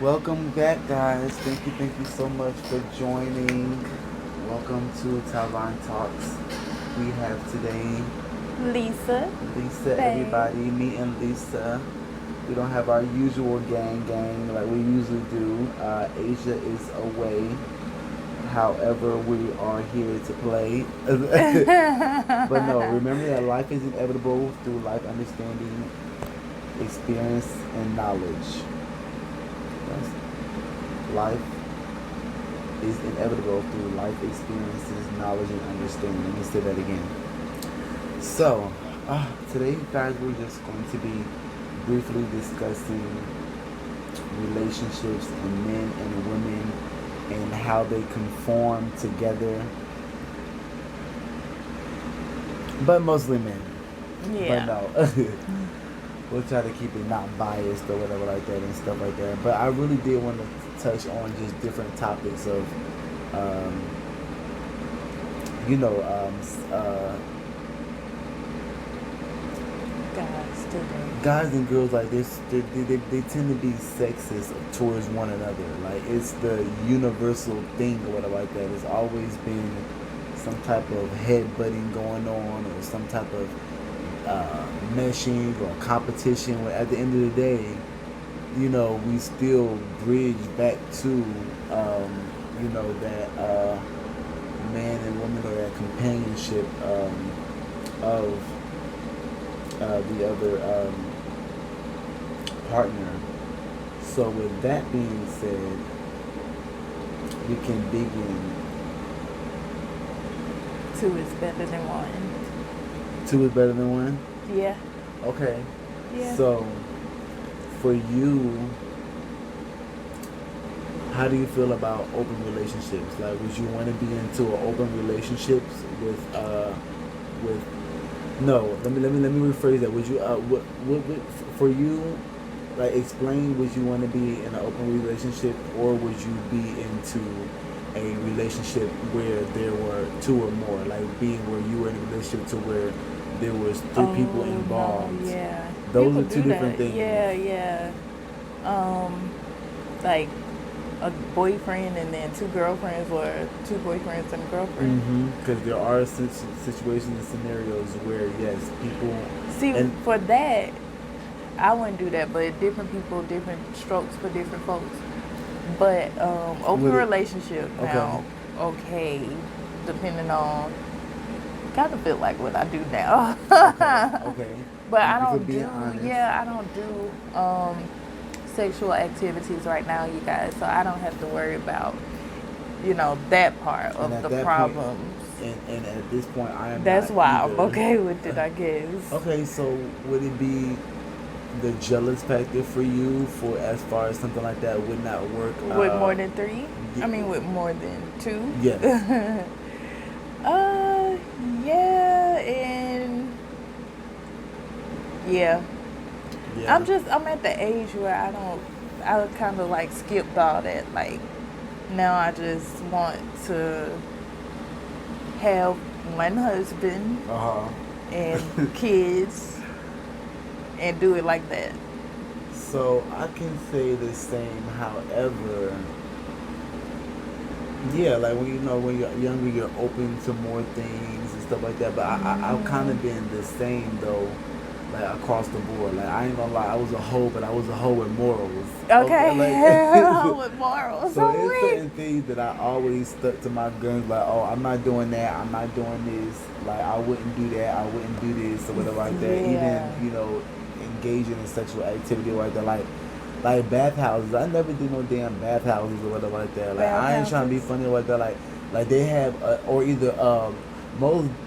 Welcome back, guys. Thank you so much for joining. Welcome to TalvonTalks. We have today Lisa. Lisa, Babe. everybody. Me and Lisa. We don't have our usual gang like we usually do. Asia is away. However, we are here to play. But no, remember that life is inevitable through life understanding, experience, and knowledge. That's life is inevitable through life experiences, knowledge, and understanding. Let me say that again. So, today, guys, we're just going to be briefly discussing relationships and men and women and how they conform together, but mostly men. But Yeah. no, we'll try to keep it not biased or whatever like that and stuff like that. But I really did want to touch on just different topics of, um, you know, Guys, today. guys and girls like this. They tend to be sexist towards one another. Like it's the universal thing or whatever like that. It's always been some type of headbutting going on or some type of meshing or competition. Where at the end of the day, we still bridge back to, that man and woman or that companionship of the other partner. So, with that being said, we can begin. Two is better than one. Two is better than one? Yeah. Okay. Yeah. So, for you, how do you feel about open relationships? Like, would you want to be into an open relationships with no? Let me rephrase that. Would you for you, like, explain? Would you want to be in an open relationship, or would you be into a relationship where there were two or more, like being where you were in a relationship to where there was three people Oh involved? no, yeah. Those People are two do different that. things. Yeah, yeah. Like a boyfriend and then two girlfriends or two boyfriends and a girlfriend. Because there are situations and scenarios where yes, people See, and for that, I wouldn't do that, but different people, different strokes for different folks. But open with it. relationship Okay. now, okay, depending on kind of feel like what I do now. Okay. But Thank I you for don't being do, honest. yeah, I don't do sexual activities right now, you guys. So I don't have to worry about, that part And of at the that point, problems. and at this point, I am That's not why I'm either. okay with it, I guess. Okay, so would it be the jealous factor for you for as far as something like that would not work? With more than three? I mean, y- with more than two? yes. uh, yeah, and yeah. Yeah. I'm at the age where I kind of like skipped all that. Like, now I just want to have one husband Uh huh. and kids and do it like that. So I can say the same. However, yeah, like when you're younger, you're open to more things and stuff like that. But I've kind of been the same though, like across the board. Like I ain't gonna lie, I was a hoe, but I was a hoe with morals. Okay, Okay, like with morals. so it's Oh, certain things that I always stuck to my guns. Like, oh, I'm not doing that. I'm not doing this. Like I wouldn't do that. I wouldn't do this or whatever like that. Even yeah. engaging in sexual activity like that. Like bathhouses. I never did no damn bathhouses or whatever like that. Like I ain't trying to be Bathhouses. funny like that. Like they have or either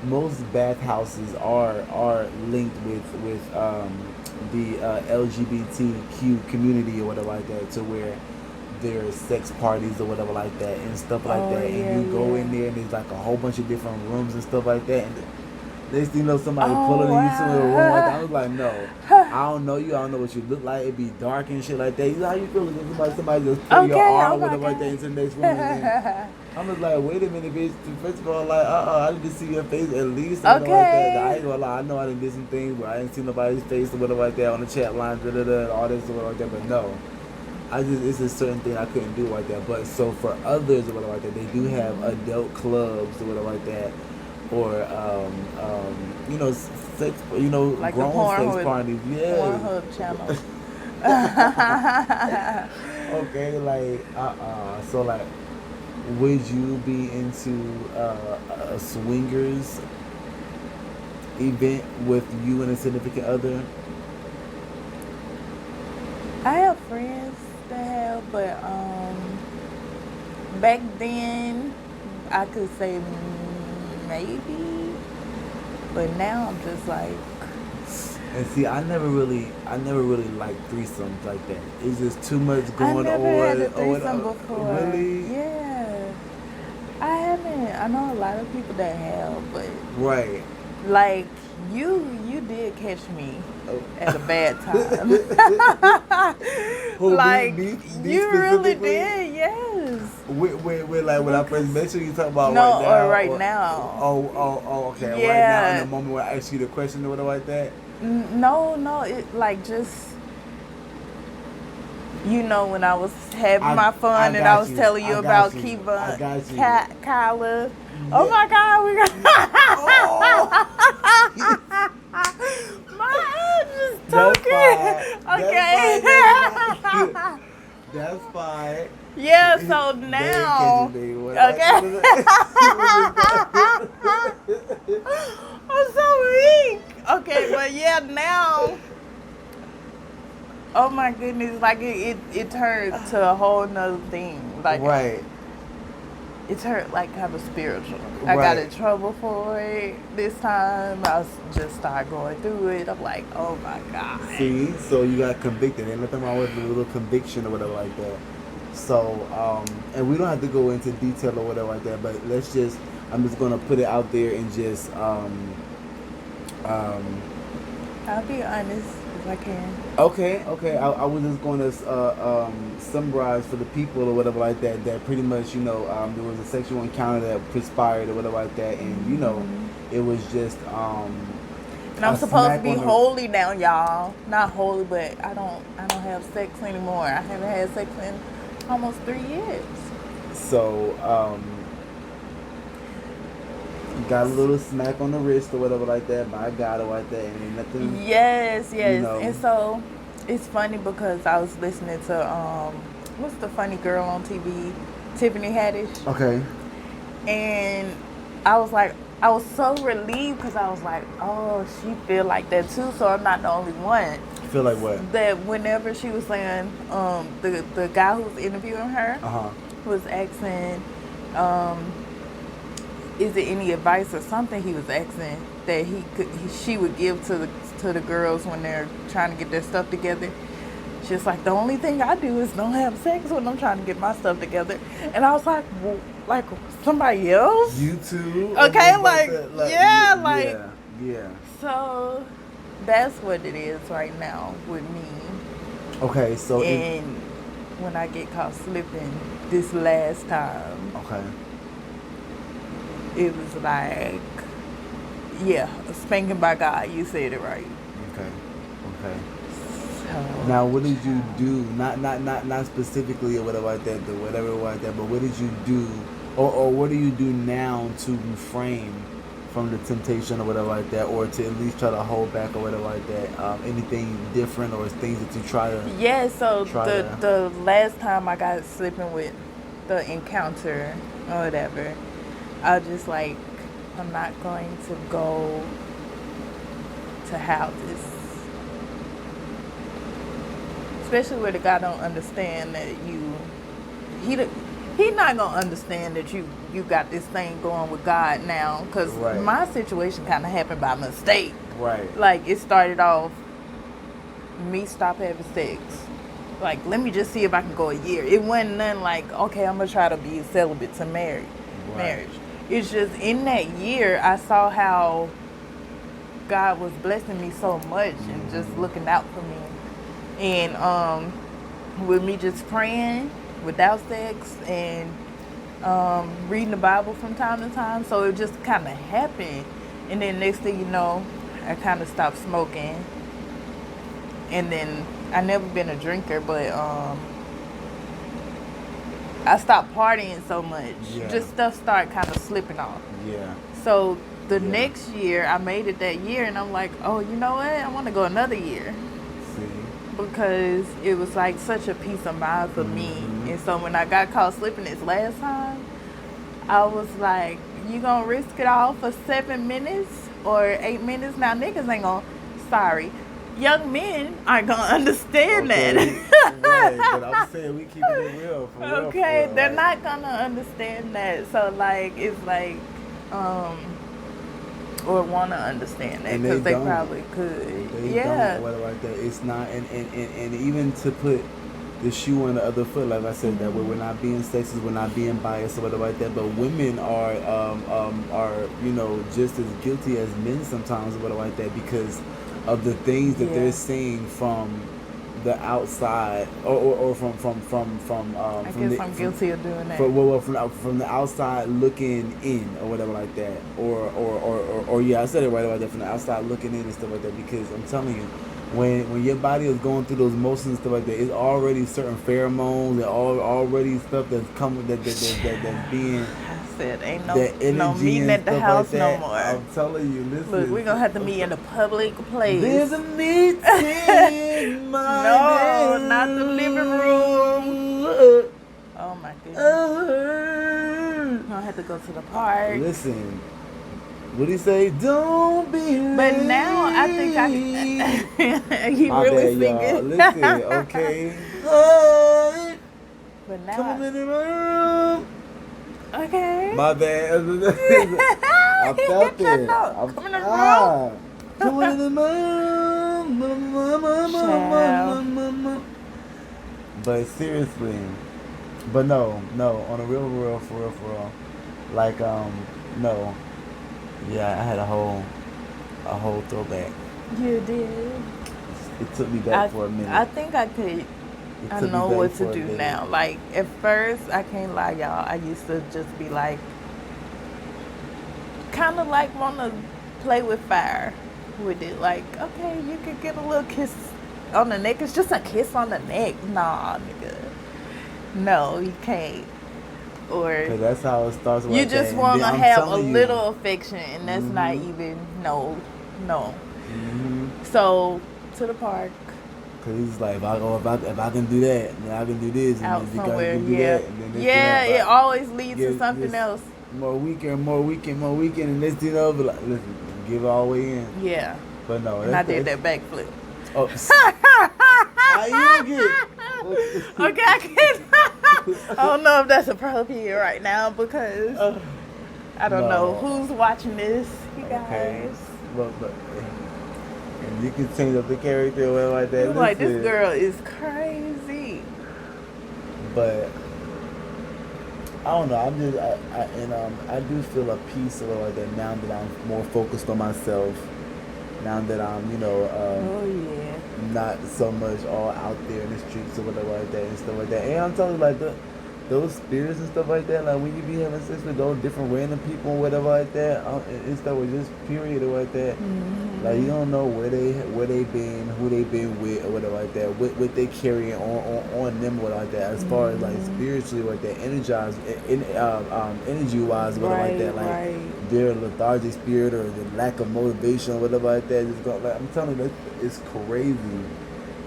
most bathhouses are linked with the LGBTQ community or whatever like that to where there's sex parties or whatever like that and stuff like Oh that, and yeah, you go in yeah. there and there's like a whole bunch of different rooms and stuff like that, and next thing you know, somebody Oh pulling you to a room like that. I wow. was like, no, I don't know you. I don't know what you look like. It'd be dark and shit like that. You know how you feel? Somebody just pull your Okay. Oh arm, my whatever like that, god. into the next room, and then I'm just like, wait a minute, bitch. First of all, like, I need to see your face at least or whatever like that. I Okay. ain't gonna lie, I know I done did some things, but I didn't see nobody's face or whatever like that on the chat line, all this or whatever like that. But no, it's a certain thing I couldn't do like that. But so for others or whatever like that, they do have adult clubs or whatever like that, or sex, Like the grown sex parties. Yes. Pornhub channel. Okay, like so like, would you be into a swingers event with you and a significant other? I have friends that have, but back then I could say maybe, but now I'm just like, And see, I never really liked threesomes like that. It's just too much I going never had a on. threesome before. Really? Yeah, I haven't. I know a lot of people that have, but Right. like you did catch me Oh. at a bad time. Who, Like me you really specifically? did, yes. With like when I first met you talk about No, right now, or right now. Okay, right now in Yeah. the moment where I ask you the question or whatever like that. No, it like just when I was having my I fun and I got was you. telling you I about got you. Kiva, I got you. Kyla. Oh Yeah. my God, we got Oh, my eyes just that's talking. fine. Okay. That's fine. That's fine. Yeah, so They ain't catching now, me. What? okay. I'm so weak. Okay, but yeah, now, oh my goodness, like it turned to a whole nother thing. Like Right. it turned like kind of spiritual. I got in Right. trouble for it this time. Just started going through it. I'm like, oh my God. See, so you got convicted. Ain't nothing wrong with a little conviction or whatever like that. So, and we don't have to go into detail or whatever like that, but I'm just gonna put it out there and just, I'll be honest if I can. okay. I was just going to summarize for the people or whatever like that. That pretty much, there was a sexual encounter that transpired or whatever like that, and it was just And I'm a supposed to smack be on the. holy now, y'all. Not holy, but I don't have sex anymore. I haven't had sex in almost 3 years. So, got a little smack on the wrist or whatever like that by God or like that, and ain't nothing. Yes. You know. And so it's funny because I was listening to what's the funny girl on TV, Tiffany Haddish, Okay. and I was so relieved because I was like, oh, she feel like that too, so I'm not the only one. Feel like what? That whenever she was saying, the guy who was interviewing her Uh-huh. was asking, is it any advice or something he was asking that she would give to the girls when they're trying to get their stuff together. She's like, the only thing I do is don't have sex when I'm trying to get my stuff together. And I was like, well, like somebody else? You too? Okay, Almost like, that, yeah, like. Yeah. So that's what it is right now with me. Okay, so And when I get caught slipping this last time, okay. it was like, yeah, a spanking by God. You said it right. Okay. So, Now, what did you do? Not specifically or whatever like that, or whatever like that. But what did you do, or what do you do now to refrain from the temptation or whatever like that, or to at least try to hold back or whatever like that? Anything different or things that you try to? yeah. So the last time I got slipping with the encounter or whatever, I was just like, I'm not going to go to houses. Especially where the guy don't understand that he not gonna understand that you got this thing going with God now, because Right. my situation kind of happened by mistake. Right. Like it started off me stop having sex. Like let me just see if I can go a year. It wasn't nothing like, okay, I'm gonna try to be celibate to marriage. It's just in that year I saw how God was blessing me so much and just looking out for me. And with me just praying without sex and reading the Bible from time to time. So it just kind of happened. And then next thing you know, I kind of stopped smoking. And then I never been a drinker, but I stopped partying so much. Yeah. Just stuff started kind of slipping off. Yeah. So the next year, I made it that year, and I'm like, oh, you know what? I want to go another year. See. Because it was like such a peace of mind for me. And so when I got caught slipping this last time, I was like, you gonna risk it all for 7 minutes or 8 minutes? Now niggas ain't gonna, sorry, young men aren't gonna understand that. Right, but I'm saying we keep it real. For real, Okay, for real, they're like, not gonna understand that. So like, it's like, or want to understand that And because they don't. probably could. They Yeah. don't, whatever like that. It's not, and even to put the shoe on the other foot, like I said, that way we're not being sexist, we're not being biased or whatever like that. But women are just as guilty as men sometimes or whatever like that because of the things that they're seeing from the outside or from I guess I'm guilty of doing that. From the outside looking in or whatever like that or yeah, I said it right about that, from the outside looking in and stuff like that, because I'm telling you, when your body is going through those motions and stuff like that, it's already certain pheromones and already stuff that's coming that's being. I said ain't that no meeting at the house like no more. I'm telling you, listen. Look, we're gonna have to meet in a public place. There's a meeting in my No, not the living room. Oh my goodness. We're gonna have to go to the park. Listen, what do you say? Don't be late. But now I think I he My really bad, y'all. singing. Listen, okay. Hey, But now come in the room. okay. My bad. I felt it. Come in the room. Come in the room. But seriously, but no, on a real, for real, like, no, yeah, I had a whole throwback. You did. It took me back for a minute. I think I could. I know what to do now. Like, at first, I can't lie, y'all. I used to just be like, kind of like want to play with fire with it. Like, okay, you could get a little kiss on the neck. It's just a kiss on the neck. Nah, nigga. No, you can't. Or that's how it starts. You just want to have a little affection, and that's not even, no. Mm-hmm. So, to the park. Cause he's like, if I can do that, then I can do this, and Out then somewhere, can do yeah. that, and then It always leads to something else. More weekend, and this thing over. Like, listen, give it all the way in. Yeah. But no, And I did that backflip. Oh, how you get? Okay, I can't. I don't know if that's appropriate right now because I don't know who's watching this, you guys. Okay. But and you can change up the character or whatever like that. You're like, this girl is crazy. But I don't know. I'm just I do feel a peace or like that now that I'm more focused on myself. Now that I'm not so much all out there in the streets or whatever like that and stuff like that. And I'm telling you, like those spirits and stuff like that, like when you be having sex with those different random people and whatever like that, and stuff with just period or like that, like you don't know where they been, who they been with or whatever like that, what they carrying on them or whatever like that, as far as like spiritually like that, energy wise or whatever like that, like their lethargic spirit or the lack of motivation or whatever like that. Just go, like, I'm telling you, it's crazy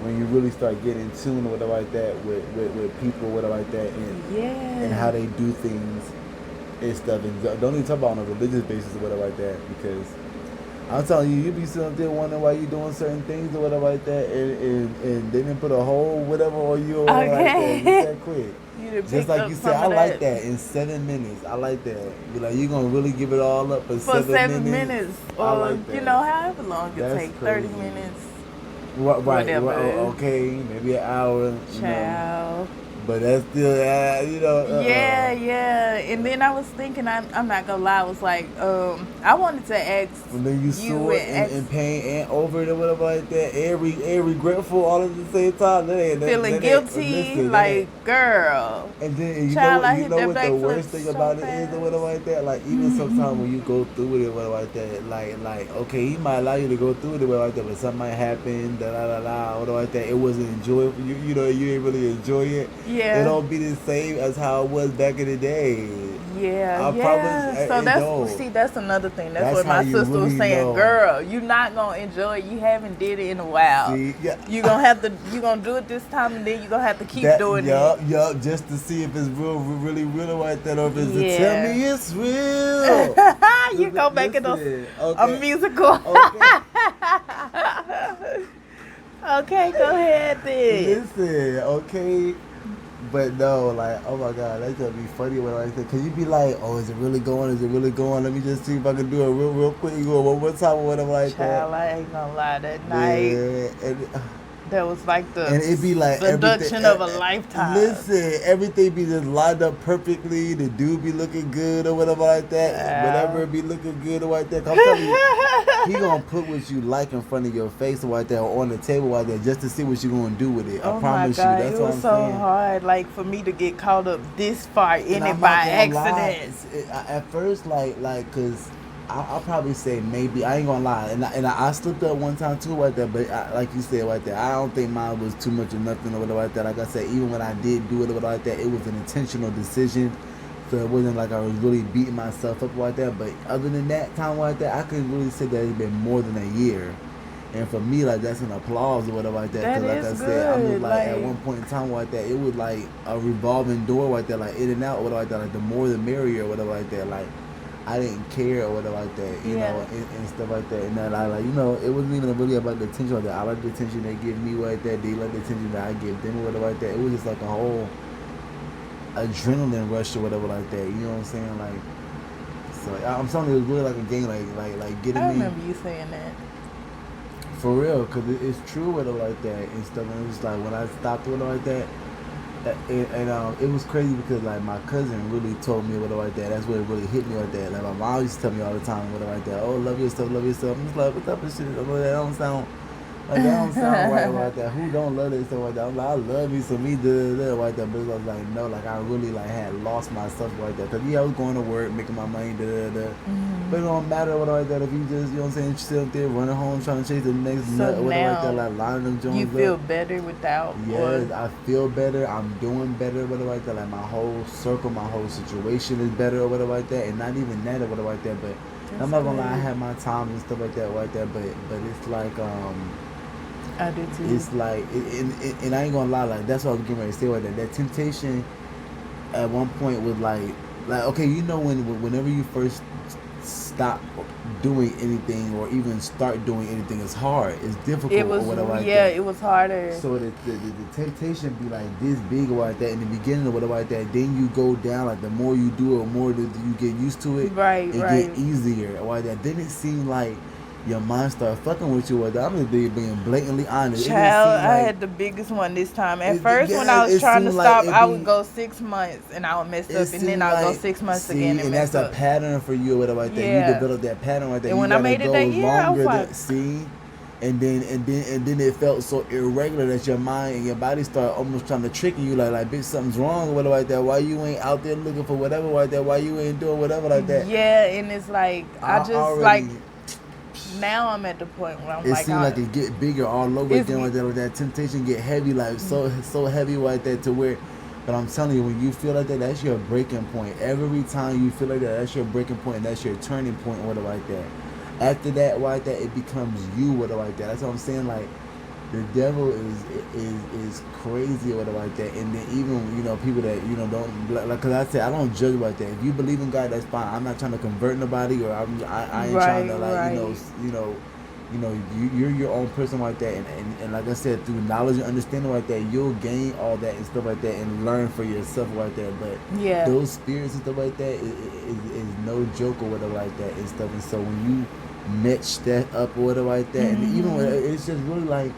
when you really start getting in tune or whatever like that with people or whatever like that, and how they do things and stuff. And don't even talk about on a religious basis or whatever like that, because I'm telling you be sitting up there wondering why you doing certain things or whatever like that, and they didn't put a whole whatever on you or whatever like that. Just that quick. Just like you said, I like that. In 7 minutes, I like that. Be like, you gonna really give it all up for 7 minutes? Or like that. However long it takes, 30 minutes. Right. Okay, maybe an hour. Child. But that's still, Yeah, yeah. And then I was thinking, I'm not gonna lie, I was like, I wanted to ask When then you you sore and and ask, pain and over it or whatever like that, and regretful all at the same time. feeling guilty, Listen, that ain't. like, girl, And then child, I you hit know that what the backflip worst thing so about it is or fast. whatever like that. Like even sometimes when you go through it or whatever like that, like okay, he might allow you to go through it or whatever like that, but something might happen, da da da da, or whatever like that. It wasn't enjoyable. You know you ain't really enjoy it. It Yeah. don't be the same as how it was back in the day. Yeah, I promise yeah. So it that's don't. see, that's another thing. That's That's what how my you sister was really saying. know. Girl, you not gonna enjoy it. You haven't did it in a while. See, yeah. You gonna do it this time, and then you gonna have to keep doing it. Yup, just to see if it's really real like that, or if it's to tell Yeah. me it's real. You go make it Listen, a okay, musical. okay. Okay, go ahead then. Listen, okay. But no, like, oh my god, that's gonna be funny when I say, can you be like, oh, is it really going? Is it really going? Let me just see if I can do it real quick. You go one more time or whatever like Child, that. I ain't gonna lie. That night, Man, that was like the and it be like everything. seduction of a lifetime. Listen, everything be just lined up perfectly. The dude be looking good or whatever like that. Whatever be looking good or like that. I'm telling you, he gonna put what you like in front of your face or like that, or on the table like that, just to see what you gonna do with it. I Oh promise my God, you. That's it what was I'm so saying. hard, like for me to get caught up this far in And it I'm by not gonna lie. accident. At first, cause I'll probably say maybe I ain't gonna lie, and I slipped up one time too like that, but like you said like that, I don't think mine was too much of nothing or whatever like that. Like I said, even when I did do it or whatever like that, it was an intentional decision, so it wasn't like I was really beating myself up like that. But other than that time like that, I couldn't really say that it's been more than a year. And for me, like that's an applause or whatever like that. That Cause like I is said, I'm just good. like at one point in time like that, it was like a revolving door like that, like in and out or whatever like that. Like the more the merrier or whatever like that. Like I didn't care or whatever like that, you Yeah. know, and stuff like that. And that I like, it wasn't even really about the attention like that. I like the attention they give me like that. They like the attention that I give them or whatever like that. It was just like a whole adrenaline rush or whatever like that. You know what I'm saying? Like, so I'm telling you, it was really like a game, like getting I me. remember you saying that. For real, because it's true with it like that and stuff. And it was like when I stopped with it like that, it was crazy because like my cousin really told me what like that. That's what it really hit me like that. Like my mom used to tell me all the time what like that. Oh, love yourself, love yourself. I'm just like, what type of shit? That don't sound like that. Don't sound right like that. Who don't love this stuff like that? I'm like, I love me some me like that. But I was like, no, like I really like had lost myself like that. Cause I was going to work, making my money, But it don't matter what like that if you just, you know what I'm saying, sit up there running home trying to chase the next nut or whatever like that, like lining them joints You up. feel better without. Yes, Or, I feel better. I'm doing better, whatever like that. Like my whole circle, my whole situation is better or whatever like that. And not even that or whatever like that. But I'm not gonna lie, I had my times and stuff like that, like that. But it's like I do too. it's like and I ain't gonna lie, like that's what I was getting ready to say like that. That temptation at one point was like okay, you know whenever you first stop doing anything or even start doing anything, it's hard, it's difficult It was or whatever like yeah, that. it was harder. So the temptation be like this big or like that in the beginning or whatever like that. Then you go down, like the more you do it, the more you get used to it. Right, it right. get easier or like that. Then it seemed like your mind start fucking with you. Or that. I'm just being blatantly honest. Child, I had the biggest one this time. At first, when I was trying to stop, I would go 6 months and I would mess up, and then I'll go 6 months again and mess that's up. a pattern for you or whatever like that. Yeah. You develop that pattern like that. And you when I made it that year, I was like, and then it felt so irregular that your mind and your body start almost trying to trick you, like bitch, something's wrong or whatever like that. Why you ain't out there looking for whatever like that? Why you ain't doing whatever like that? Yeah, and it's like I just already, like now I'm at the point where I'm it like, it seems like it get bigger all over again like that. Like that temptation get heavy, like so heavy like that to where. But I'm telling you, when you feel like that, that's your breaking point. Every time you feel like that, that's your breaking point. And that's your turning point, or whatever like that. After that, like that, it becomes you, whatever like that. That's what I'm saying. Like the devil is crazy or whatever like that. And then even people that don't like, cause I said I don't judge like that. If you believe in God, that's fine. I'm not trying to convert nobody, or I ain't trying to like you're your own person like that, and like I said, through knowledge and understanding like that, you'll gain all that and stuff like that, and learn for yourself like that. But yeah, those spirits and stuff like that is no joke or whatever like that and stuff. And so when you match that up or whatever like that, and even when it's just really like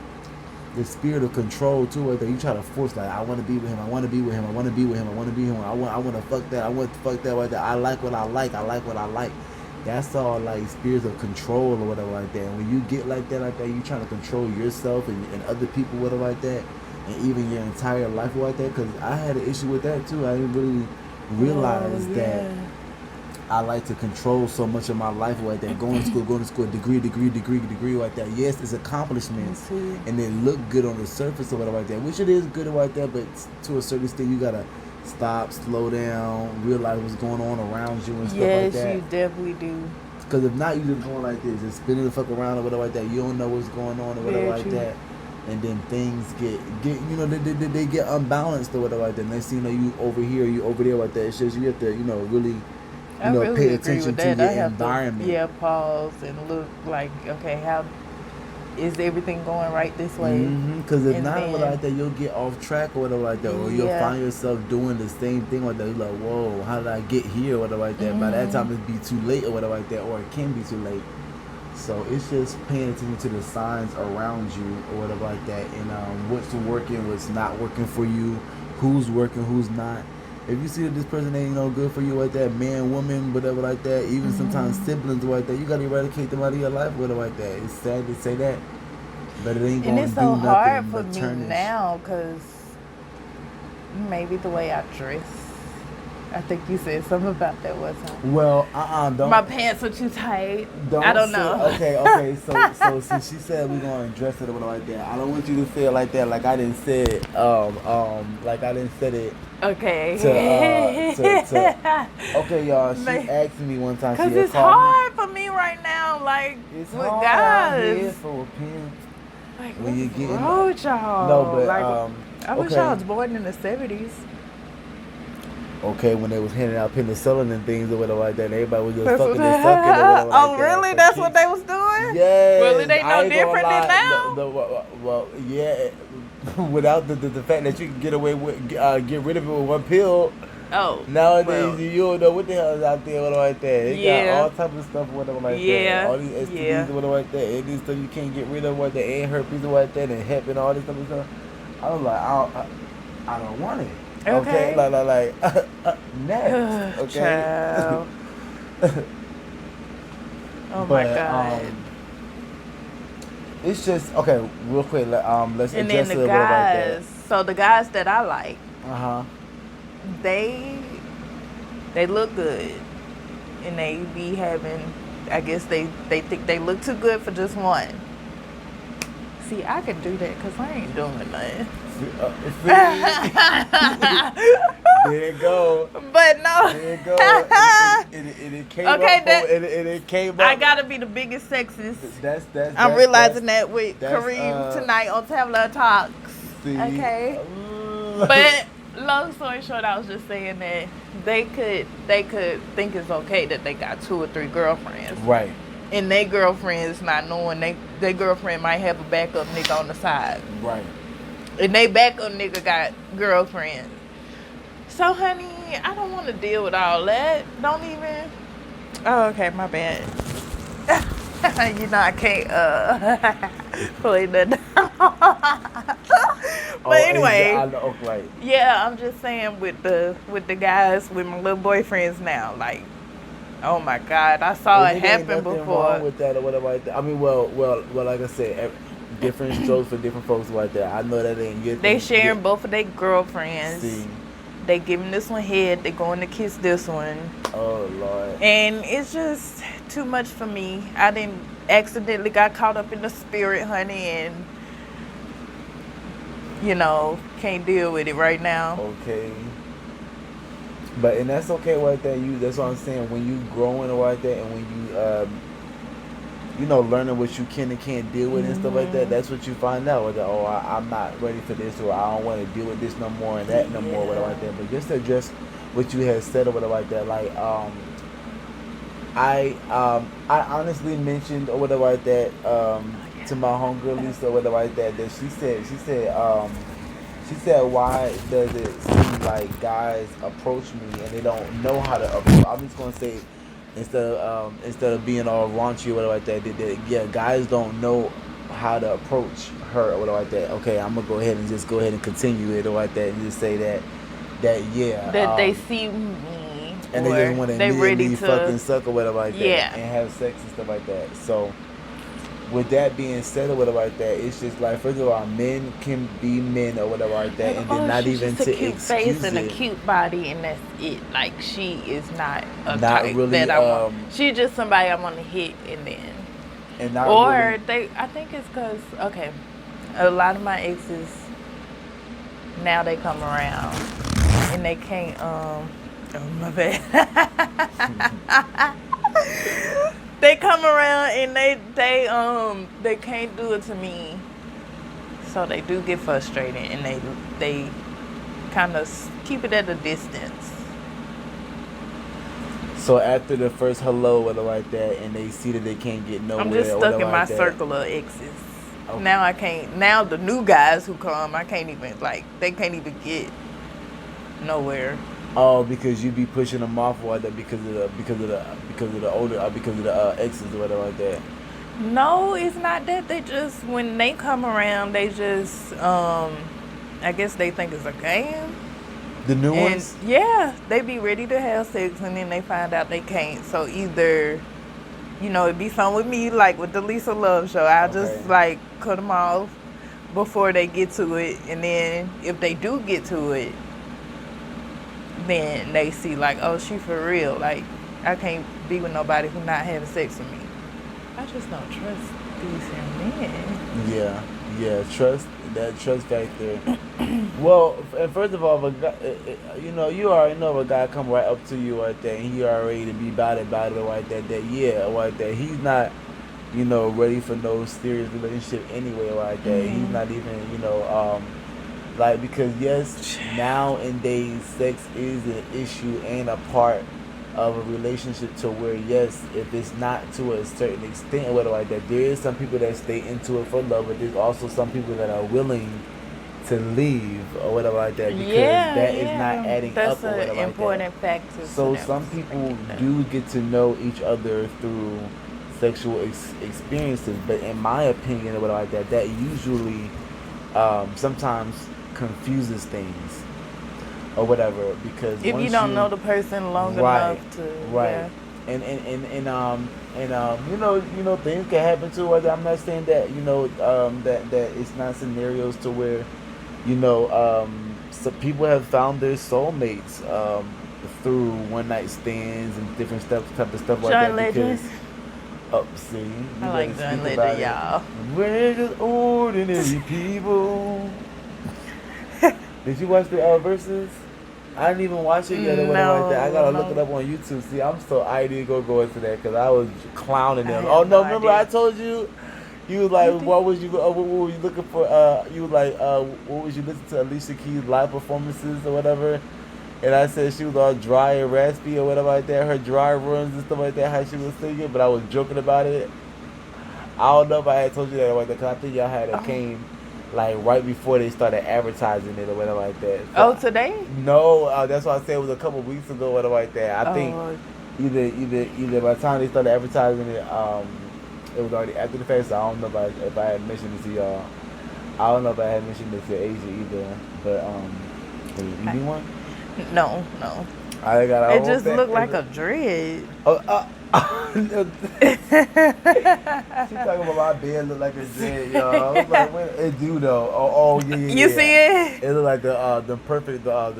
the spirit of control too, right there. You try to force like, I want to be with him, I want to be with him, I want to be with him, I want to be with him, I want to fuck that, I want to fuck that right there. I like what I like, I like what I like. That's all like spirits of control or whatever like that. And when you get like that, you trying to control yourself and other people, whatever like that, and even your entire life like that. Because I had an issue with that too. I didn't really realize that I like to control so much of my life like that. Going to school, degree like that. Yes, it's accomplishments and they look good on the surface or whatever like that, which it is good like that, but to a certain extent you gotta stop, slow down, realize what's going on around you and stuff like that. Yes, you definitely do. Because if not, you just going like this, just spinning the fuck around or whatever like that. You don't know what's going on or whatever like that. And then things get you know, they get unbalanced or whatever like that. Next thing you know, you over here, you over there like that. It's just you have to, you know, really, really pay attention to your environment. Pause and look like, okay, how is everything going right this way? Because if not, whatever like that, you'll get off track or whatever like that, or you'll find yourself doing the same thing like that. You're like, whoa, how did I get here or whatever like that? By that time, it'd be too late or whatever like that, or it can be too late. So it's just paying attention to the signs around you or whatever like that, and what's working, what's not working for you, who's working, who's not. If you see that this person ain't good for you like that, man, woman, whatever like that, even sometimes siblings like that, you gotta eradicate them out of your life, whatever like that. It's sad to say that, but it ain't gonna do nothing. And it's so hard for me now because maybe the way I dress. I think you said something about that one time. Well, don't. My pants are too tight. I don't know. Okay. So since she said we're gonna dress it or whatever like that, I don't want you to feel like that. Like I didn't say it. Like I didn't say it. Okay. Okay, y'all. She asked me one time. Cause it's hard for me right now. Like it's with hard guys. Out here for a pimp. Like when you get wrong with y'all? No, but like, I wish I was born in the 70s. Okay, when they was handing out penicillin and things or whatever like that, and everybody was just fucking and sucking or whatever like Oh, really? That's what they was doing? Yes. Well, it ain't no different than now? Well, yeah. Without the fact that you can get away with, get rid of it with one pill. Oh. Nowadays, you don't know what the hell is out there, whatever like that. They got all types of stuff, whatever like that. All these STDs or whatever like that. And this stuff you can't get rid of, what that ain't herpes or like that, and hep and all this stuff. I was like, I don't want it. Okay. Like next. Okay. Child. Oh my God. It's just okay. Real quick, let's and address then it the a little about that. guys. So the guys that I like, they look good, and they be having. I guess they think they look too good for just one. See, I can do that because I ain't doing nothing. There you go. But no. There you go. It came it came up. I gotta be the biggest sexist. I'm realizing that with Kareem tonight on TalvonTalks. Okay. But long story short, I was just saying that they could think it's okay that they got 2 or 3 girlfriends. Right. And their girlfriends not knowing their girlfriend might have a backup nigga on the side. Right. And they backup nigga got girlfriends. So, honey, I don't want to deal with all that. Don't even. Oh, okay, my bad. You know I can't play that. But anyway, yeah, I'm just saying with the guys, with my little boyfriends now, like, oh my God, I saw it happen before. Wrong with that or whatever like that. I mean, well, like I said, different strokes for different folks like that. I know that ain't good. They sharing both of their girlfriends. See. They giving this one head. They going to kiss this one. Oh Lord. And it's just too much for me. I didn't accidentally got caught up in the spirit, honey, and can't deal with it right now. Okay. But and that's okay like that. That's what I'm saying. When you growing like that, and when you learning what you can and can't deal with and stuff like that, that's what you find out. Like, I'm not ready for this, or I don't want to deal with this no more and that no more, whatever like that. But just to address what you had said or whatever like that, like I honestly mentioned or whatever like that to my homegirl Lisa or whatever like that she said why does it seem like guys approach me and they don't know how to approach? I'm just gonna say instead of being all raunchy or whatever like that, guys don't know how to approach her or whatever like that. Okay, I'm gonna go ahead and continue it or like that, and just say that yeah. That they see me, and they just want to they ready immediately to fucking suck or whatever like that, yeah. and have sex and stuff like that. So, with that being said or whatever like that, it's just like, first of all, men can be men or whatever like that, and then not she's even just to a cute excuse face and it. a cute body, and that's it. Like, she is not a Not type really, that I want. She's just somebody I want to hit, and then. And not Or really, I think it's because, okay, a lot of my exes, now they come around, and they can't, oh my bad. They come around and they can't do it to me, so they do get frustrated, and they kind of keep it at a distance. so after the first hello or whatever like that, and they see that they can't get nowhere, I'm just or stuck whatever in my like that. circle of exes. Okay. Now I can't. Now the new guys who come, I can't even, like, they can't even get nowhere. Oh, because you be pushing them off or that because of the older because of the exes or whatever like that. No, it's not that. They just, when they come around, they just, I guess they think it's a game. The new And ones? yeah, they be ready to have sex, and then they find out they can't. So either, it'd be something with me, like with the Lisa Love show. I'll just, like, cut them off before they get to it. And then if they do get to it, then they see, like, oh, she for real. Like, I can't be with nobody who not having sex with me. I just don't trust these men. Yeah, that trust factor. Well, and first of all, if a guy, you already know if a guy come right up to you like that, and he already to be about it like that, like that, he's not, ready for no serious relationship anyway like that. He's not even, like, because yes, nowadays sex is an issue and a part of a relationship, to where, yes, if it's not to a certain extent or whatever like that, there is some people that stay into it for love, but there's also some people that are willing to leave or whatever like that, because that is not adding That's up or whatever an like important that. factor. So some people do get to know each other through sexual experiences, but in my opinion or whatever like that, that usually sometimes confuses things or whatever, because if once you don't know the person long enough to and things can happen too. I'm not saying that that it's not scenarios to where some people have found their soulmates through one night stands and different type of stuff like John that. Legend. See, I like John Legend, y'all. We're just ordinary people. Did you watch the verses? I didn't even watch it yet or whatever like that. I gotta look it up on YouTube. See, I'm so ideal to go into that because I was clowning them. Oh no, remember I told you? You was like, what were you looking for? You was like, what was you listening to Alicia Keys' live performances or whatever? And I said she was all dry and raspy or whatever like that. Her dry runs and stuff like that, how she was singing. But I was joking about it. I don't know if I had told you that or whatever, because I think y'all had it came like right before they started advertising it or whatever like that. So today? No, that's why I said it was a couple weeks ago or whatever like that. I think either by the time they started advertising it, it was already after the fact. So I don't know if I had mentioned it to y'all. I don't know if I had mentioned it to Asia either. But you need one? No. I got it just looked like a dread. She talking about my beard look like a dread, y'all. I was like, what it do though? Yeah. You see it? It look like the perfect four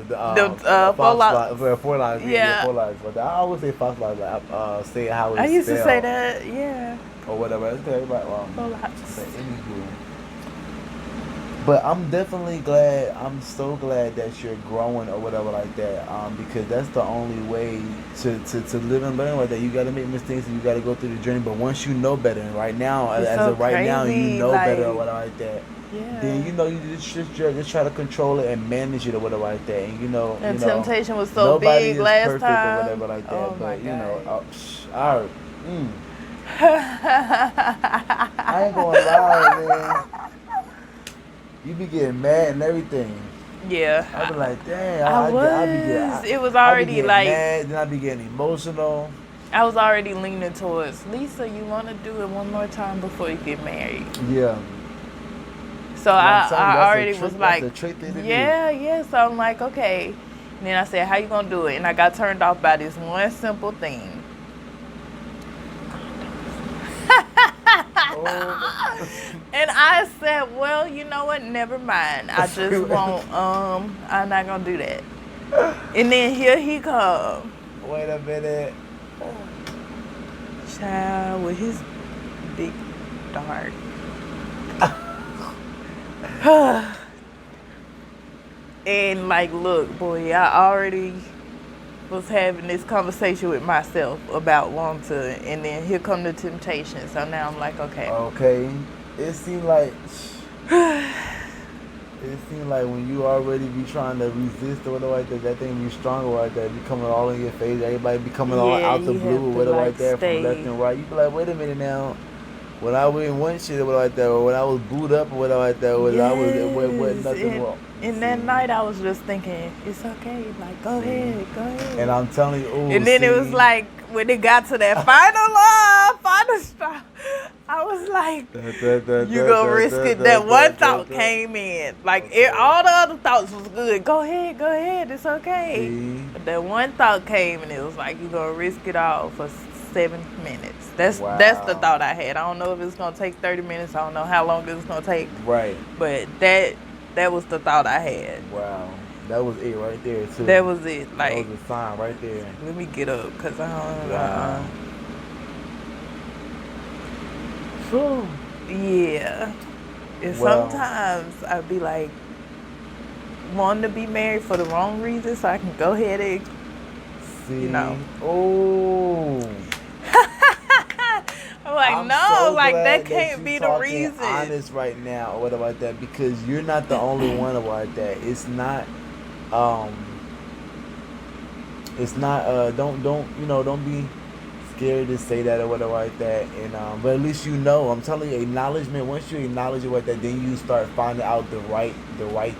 lines. Yeah, 4 lines. But I always say fox lines. Like say how it's I used to spelled, say that, yeah. or whatever. It's everybody Hutchinson. But I'm definitely glad. I'm so glad that you're growing or whatever like that. Because that's the only way to live and learn like that. You got to make mistakes and you got to go through the journey. But once you know better, and right now, it's as so of right crazy, now, you know better or whatever like that. Yeah. Then you just try to control it and manage it or whatever like that. And and temptation was so big last time. Or whatever like that. Oh but my God. I ain't gonna lie, man. You be getting mad and everything. Yeah. I be like, damn. It was already like mad, then I be getting emotional. I was already leaning towards, Lisa, you want to do it one more time before you get married. Yeah. So I already was like, that's a trick thing to do. yeah. So I'm like, okay. And then I said, how you going to do it? And I got turned off by this one simple thing. And I said, well, you know what? Never mind. I just won't, I'm not going to do that. And then here he come. Wait a minute. Child with his big dart. And like, look, boy, I already was having this conversation with myself about wanting to, and then here come the temptation. So now I'm like, okay. Okay. It seemed like when you already be trying to resist or whatever like that, that thing be stronger like that, be coming all in your face. Everybody be coming all out the blue or whatever like that, from left and right. You be like, wait a minute now. When I was in one shit or whatever like that, or when I was booed up or whatever like that, or I was nothing wrong. And that night I was just thinking, it's okay, like go ahead. And I'm telling you, and then it was like when it got to that final straw, I was like, you gonna risk it. That one thought came in. Like all the other thoughts was good. Go ahead, it's okay. But that one thought came and it was like, you gonna risk it all for 7 minutes. That's the thought I had. I don't know if it's gonna take 30 minutes. I don't know how long it's gonna take. Right. But that was the thought I had. Wow. That was it right there too. That was it. Like, that was a sign right there. Let me get up because I don't know. Wow. Yeah. And sometimes I'd be like wanting to be married for the wrong reason, so I can go ahead and you know. Oh. I'm like, no, so like that can't be the reason. Honest right now or whatever like that, because you're not the only one about that. It's not don't be scared to say that or whatever like that. And but at least you know, I'm telling you, acknowledgement, once you acknowledge it like that, then you start finding out the right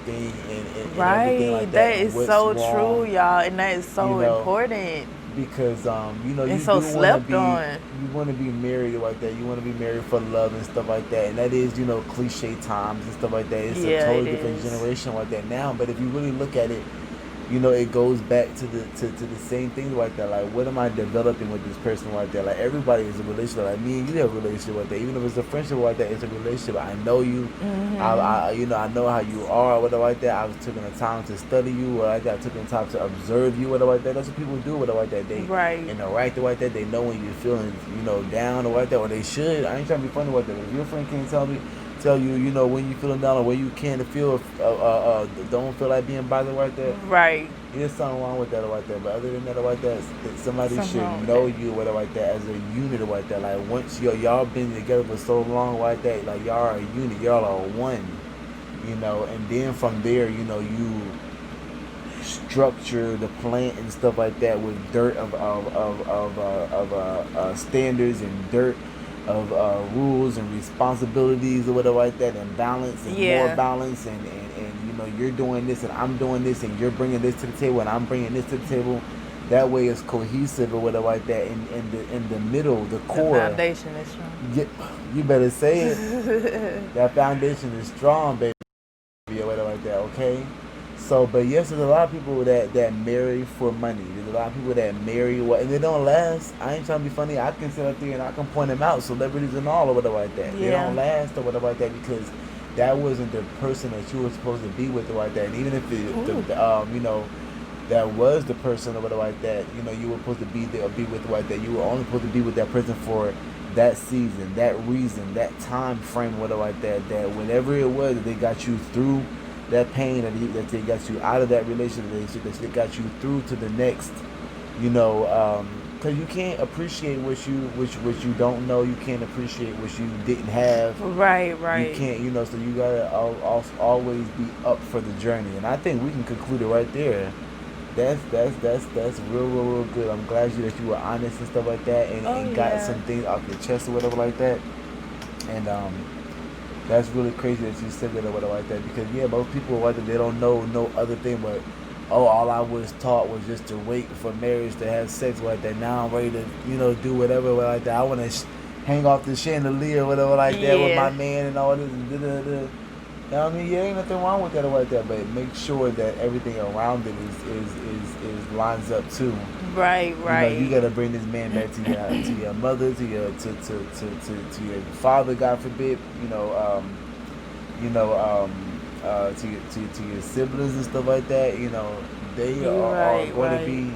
thing and right. everything like that. That is so true, y'all, and that is so important. Because you so slept on. You want to be married like that. You want to be married for love and stuff like that. And that is, cliche times and stuff like that. It's a totally different generation like that now. But if you really look at it, it goes back to the same thing like that. Like, what am I developing with this person like that? Like, everybody is a relationship. Like, me and you have a relationship like that. Even if it's a friendship like that, it's a relationship. I know you. Mm-hmm. I know how you are, whatever like that. I was taking the time to study you, or I took the time to observe you, whatever like that. That's what people do, whatever like that. They interact like that. They know when you're feeling, down or like that, or they should. I ain't trying to be funny like that. If your friend can't tell you, when you feeling down or when you can't feel, don't feel like being bothered like that. Right. There's something wrong with that or like that. But other than that or like that, somebody should know you or whatever like that as a unit or like that. Like, once y'all been together for so long like that, like, y'all are a unit, y'all are one, and then from there, you structure the plan and stuff like that with dirt of standards and dirt of rules and responsibilities or whatever like that, and balance and more balance and you're doing this and I'm doing this and you're bringing this to the table and I'm bringing this to the table. That way it's cohesive or whatever like that. In the middle, the core. The foundation is strong. You better say it. That foundation is strong, baby, or whatever like that. Okay. So, but yes, there's a lot of people that marry for money. There's a lot of people that marry and they don't last. I ain't trying to be funny. I can sit up there and I can point them out, celebrities and all or whatever like that. Yeah. They don't last or whatever like that because that wasn't the person that you were supposed to be with or like that. And even if that was the person or whatever like that, you were supposed to be there or be with like that. You were only supposed to be with that person for that season, that reason, that time frame, whatever like that. That whatever it was that they got you through. That pain that they got you out of that relationship, that they got you through to the next, because you can't appreciate what you don't know. You can't appreciate what you didn't have. Right. You can't, so you gotta always be up for the journey. And I think we can conclude it right there. That's real good. I'm glad that you were honest and stuff like that, and got some things off your chest or whatever like that. And that's really crazy that you said that or whatever like that, because most people like that, they don't know no other thing but oh, all I was taught was just to wait for marriage to have sex like that. Now I'm ready to, do whatever like that. I want to hang off the chandelier or whatever like that with my Yeah. man and all this and da-da-da. You know what I mean? Yeah, ain't nothing wrong with that or like that, but make sure that everything around it is lines up too. Right, You right. gotta bring this man back to your mother, to your father, God forbid. To your siblings and stuff like that. They You are right, going to right. be,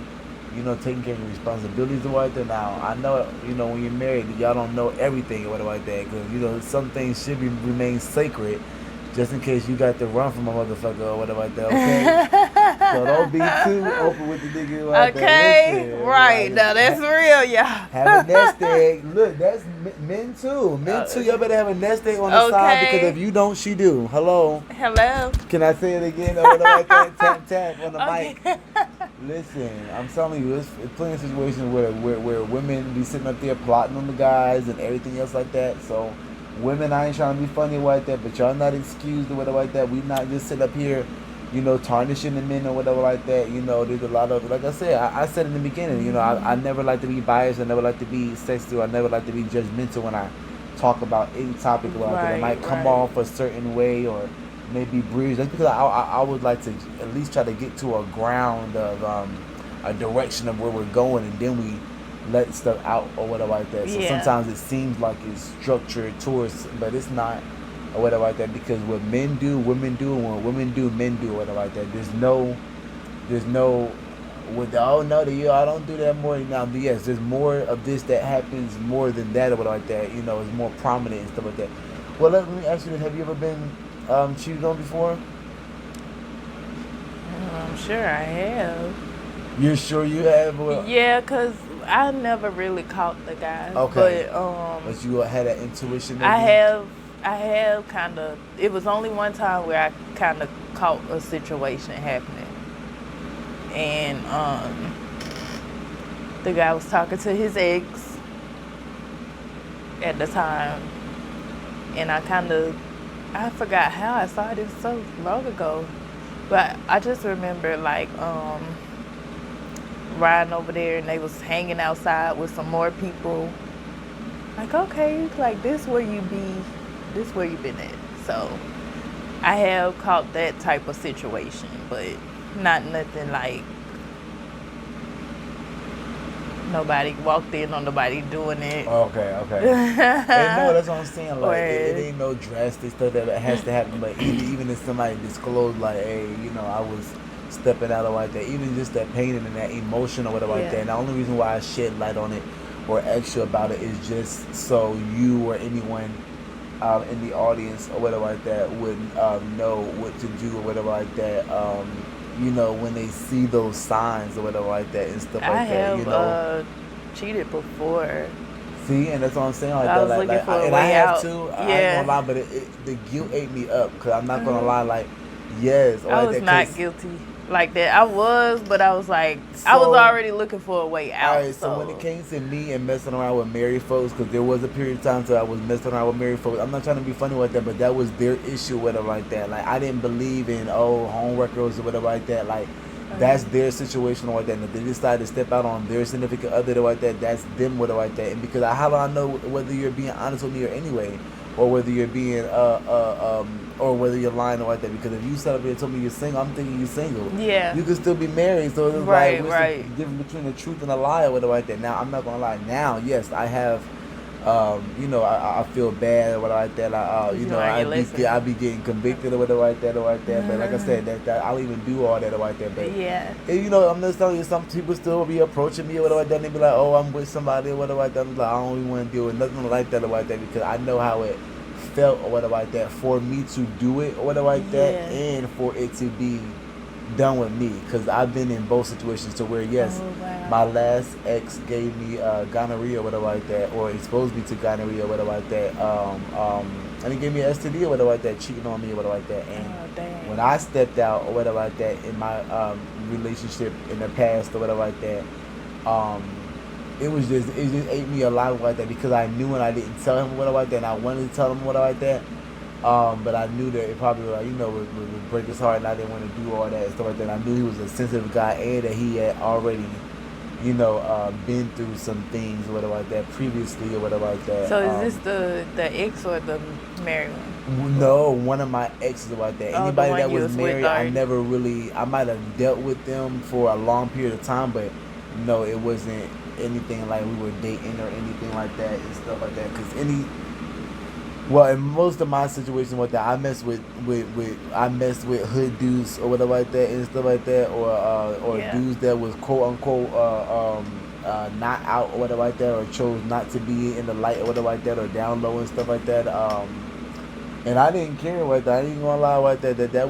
taking care of your responsibilities and like that. Now I know, when you're married, y'all don't know everything or whatever like that, because some things should remain sacred, just in case you got to run from a motherfucker or whatever like that. Okay. So don't be too open with the nigga like that. Okay, Listen, right. Now that's real, have a nest y'all. egg. Look, that's men too. Men too. Y'all better have a nest egg on the side, because if Okay. you don't, she do. Hello. Hello. Can I say it again? Or whatever like that. Tap tap on the Okay. mic. Listen, I'm telling you, it's plenty of situations where women be sitting up there plotting on the guys and everything else like that. So, women, I ain't trying to be funny like that, but y'all not excused or whatever like that. We not just sit up here, tarnishing the men or whatever like that. There's a lot of, like I said, I said in the beginning, I never like to be biased. I never like to be sexist. I never like to be judgmental when I talk about any topic like that. It Right, might come right. off a certain way or maybe breeze. That's because I would like to at least try to get to a ground of a direction of where we're going, and then we let stuff out or whatever like that. So Yeah. sometimes it seems like it's structured towards, but it's not or whatever like that, because what men do, women do, and what women do, men do or whatever like that. There's no with the, oh no, I don't do that more now. But yes, there's more of this that happens more than that or whatever like that. It's more prominent and stuff like that. Well, let me ask you this: have you ever been cheated on before? I'm sure I have. You're sure you have? Well, Yeah, cause I never really caught the guys, okay, but but you had that intuition I maybe. have. I have kind of. It was only one time where I kind of caught a situation happening, and the guy was talking to his ex at the time, and I forgot how I saw it. It was so long ago, but I just remember like riding over there, and they was hanging outside with some more people. Like, okay, like this where you be, this where you been at. So I have caught that type of situation, but not nothing like nobody walked in on nobody doing it. Okay. And no, that's what I'm saying. Like, it Or ain't no drastic stuff that has to happen. But even if somebody disclosed, like, hey, I was stepping out or like that, even just that pain and that emotion or whatever like that. yeah, And the only reason why I shed light on it or extra about it is just so you or anyone in the audience or whatever like that would know what to do or whatever like that. When they see those signs or whatever like that and stuff I like that. have cheated before. See, and that's what I'm saying like I that. was looking for a And I way have out. too. I ain't gonna Yeah. lie, but the guilt ate me up, because I'm not gonna lie. Like, yes, or I like was that. not Because guilty like that. I was, but I was like, I was so, already looking for a way all out. right. So when it So came to me and messing around with married folks, because there was a period of time that I was messing around with married folks. I'm not trying to be funny with that, but that was their issue, whatever like that. Like, I didn't believe in homewreckers or whatever like that. Like, that's their situation like that. And if they decide to step out on their significant other like that, that's them with like that. And because how do I know whether you're being honest with me or anyway, or whether you're being or whether you're lying or like that? Because if you sat up here and told me you're single, I'm thinking you're single. yeah, You could still be married. So it's like, right, what's the right. difference between the truth and a lie or whatever like that? Now, I'm not gonna lie. Now, yes, I have. I feel bad or whatever like that. You learn your lesson. I be getting convicted or whatever like that or like that. But like I said, that I'll even do all that or like that. But Yeah. and, I'm just telling you, some people still be approaching me or whatever like that. And they be like, oh, I'm with somebody or whatever like that. I'm like, I don't even want to deal with nothing like that or like that, because I know how it felt or whatever like that for me to do it or whatever like that, Yeah. and for it to be done with me, because I've been in both situations to where, yes, Oh my wow. last ex gave me gonorrhea or whatever like that, or exposed me to gonorrhea or whatever like that, and he gave me an STD or whatever like that, cheating on me or whatever like that. And Oh when dang. I stepped out or whatever like that in my relationship in the past or whatever like that, um, it just ate me alive like that, because I knew and I didn't tell him whatever like that, and I wanted to tell him whatever like that. But I knew that it probably would break his heart, and I didn't want to do all that and stuff like that. I knew he was a sensitive guy, and that he had already, been through some things or whatever like that previously or whatever like that. So is this the ex or the married one? No, one of my exes about that. Oh, Anybody the that one you was was with married, I already. never really. I might have dealt with them for a long period of time, but no, it wasn't anything like we were dating or anything like that and stuff like that. Because in most of my situations with that, I mess with hood dudes or whatever like that and stuff like that, or Yeah. dudes that was quote unquote not out or whatever like that, or chose not to be in the light or whatever like that, or down low and stuff like that. And I didn't care what that. I ain't gonna lie about that. That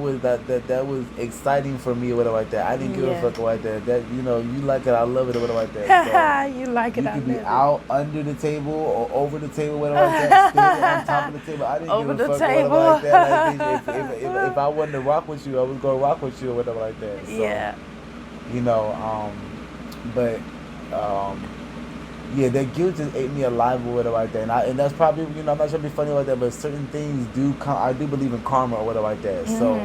was exciting for me or whatever like that. I didn't give a Yeah. fuck about that. That you like it, I love it or whatever like that. You like So it, you I could be love it. out under the table or over the table, whatever like that. Standing on top of the table. I didn't Over give a the fuck or whatever table. like that. If I wanted to rock with you, I was gonna rock with you or whatever like that. So, Yeah. But yeah, that guilt just ate me alive or whatever like that, and that's probably I'm not trying to be funny like that, but certain things do come. I do believe in karma or whatever like that. So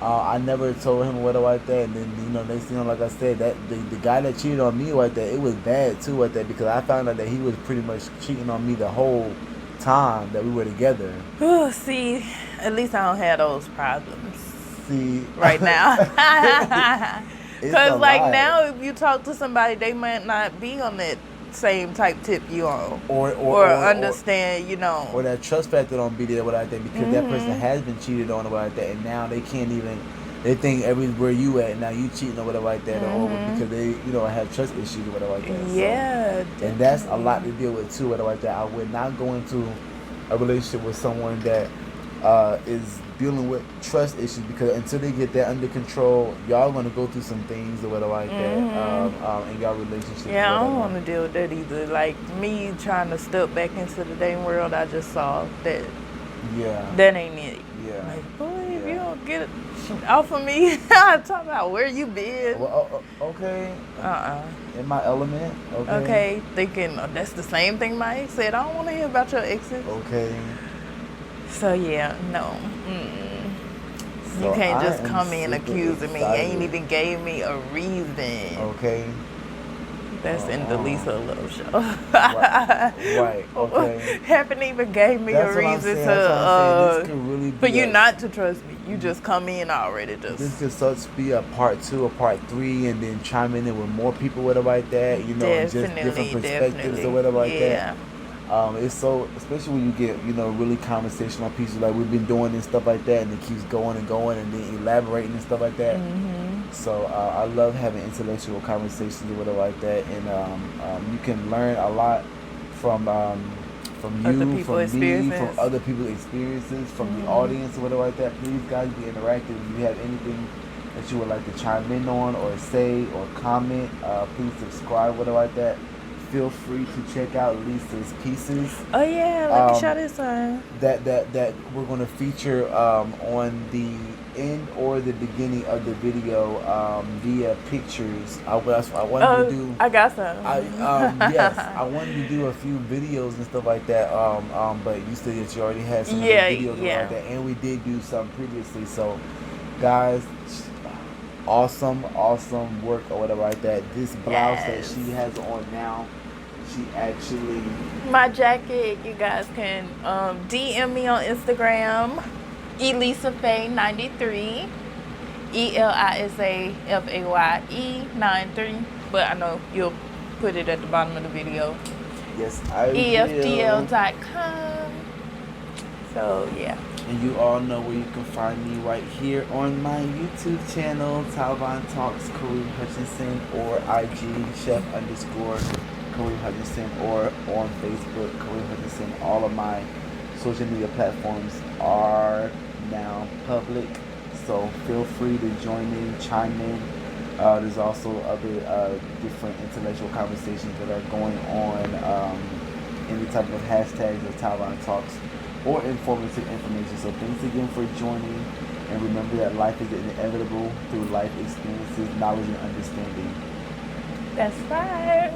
I never told him or whatever like that, and then next thing like I said, that the guy that cheated on me like that, it was bad too like that, because I found out that he was pretty much cheating on me the whole time that we were together. Oh, see, at least I don't have those problems See, right now. It's Because a like lot. now, if you talk to somebody, they might not be on that same type tip you on, or understand, or that trust factor don't be there, what I think, because that person has been cheated on or what like that, and now they can't even. They think everywhere you at now you cheating or whatever like that, or because they have trust issues or whatever like that. Yeah, So, and that's a lot to deal with too, whatever like that. I would not go into a relationship with someone that is dealing with trust issues, because until they get that under control, y'all gonna go through some things or whatever like that in y'all relationship. Yeah, I don't want to deal with that either. Like me trying to step back into the dating world, I just saw that. Yeah. That ain't it. Yeah. Like, boy, if you don't get it off of me, I'm talking about where you been. Well, okay. In my element. Okay. Okay, thinking that's the same thing my ex said. I don't want to hear about your exes. Okay. So yeah, no. So you can't I just am come in super accusing me. You excited. ain't even gave me a reason. Okay. That's in the Lisa Love Show. Right. Okay. Haven't even gave me That's a what I'm reason saying. That's what I'm saying. This could really be for you not to trust me. You just come in already. This could such be a part 2 or part 3, and then chiming in with more people, whatever like that. And just different perspectives or whatever like that. It's so, especially when you get really conversational pieces like we've been doing and stuff like that, and it keeps going and going, and then elaborating and stuff like that. So I love having intellectual conversations or whatever like that, and you can learn a lot from you, from me, from other people's experiences, from the audience or whatever like that. Please, guys, be interactive. If you have anything that you would like to chime in on or say or comment, please subscribe, whatever like that. Feel free to check out Lisa's pieces. Oh yeah, let me show this one. That we're going to feature on the end or the beginning of the video via pictures. I wanted to do. I got some. Yes, I wanted to do a few videos and stuff like that. But you said that you already had some of the videos like that, and we did do some previously. So, guys. Awesome work or whatever like that. This blouse that she has on now, she actually... My jacket, you guys can DM me on Instagram, ElisaFaye93, ElisaFaye93, but I know you'll put it at the bottom of the video. Yes, I will. EFDL.com. So, yeah. And you all know where you can find me right here on my YouTube channel, TalvonTalks Kareem Hutchinson, or IG Chef_Kareem Hutchinson, or on Facebook Kareem Hutchinson. All of my social media platforms are now public, so feel free to join in, chime in. There's also other different intellectual conversations that are going on. Any type of hashtags of TalvonTalks or informative information. So thanks again for joining, and remember that life is inevitable through life experiences, knowledge, and understanding. That's right.